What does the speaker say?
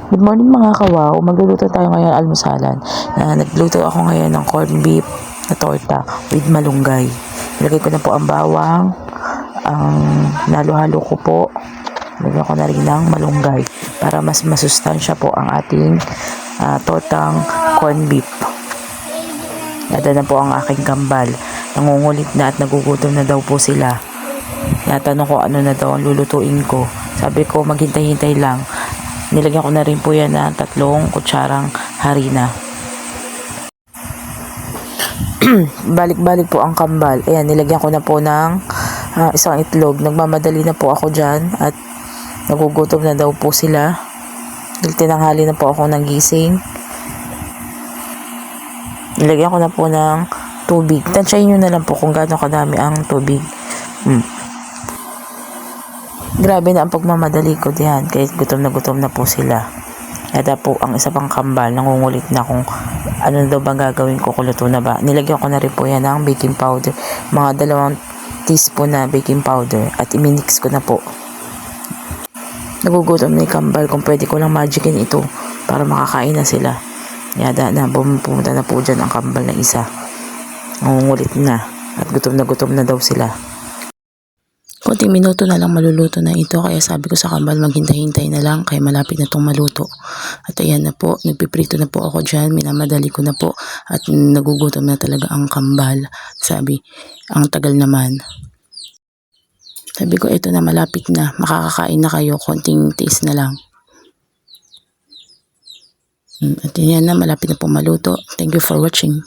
Good morning mga kawaw, magluluto tayo ngayon almusalan. Nagluto ako ngayon ng corned beef na torta with malunggay. Ilagay ko na po ang bawang, ang nalo-halo ko po. Lagyan ko na rin ng malunggay para mas masustansya po ang ating tortang corned beef. Yata na po ang aking kambal. Nangungulit na at nagugutom na daw po sila. Natanong ko ano na daw ang lulutuin ko. Sabi ko maghintay-hintay lang. Nilagyan ko na rin po yan ng 3 kutsarang harina. Balik-balik po ang kambal. Ayan, nilagyan ko na po ng isang itlog. Nagmamadali na po ako dyan at nagugutom na daw po sila. Tinanghali na po ako ng gising. Nilagyan ko na po ng tubig. Tansyahin nyo na lang po kung gaano kadami ang tubig. Grabe na ang pagmamadali ko diyan kahit gutom na po sila. Kaya po ang isa pang kambal nangungulit na kung ano daw bang gagawin ko, kuluto na ba. Nilagyan ko na rin po yan ng baking powder, mga 2 teaspoon na baking powder at iminix ko na po. Nagugutom na yung kambal, kung pwede ko lang magicin ito para makakain na sila. Yada na pumunta na po dyan ang kambal na isa. Nangungulit na at gutom na daw sila. Konting minuto na lang maluluto na ito, kaya sabi ko sa kambal maghintay-hintay na lang kaya malapit na itong maluto. At ayan na po, nagpiprito na po ako dyan, minamadali ko na po at nagugutom na talaga ang kambal. Sabi, ang tagal naman. Sabi ko ito na, malapit na, makakakain na kayo, konting tiis na lang. At yan na, malapit na po maluto. Thank you for watching.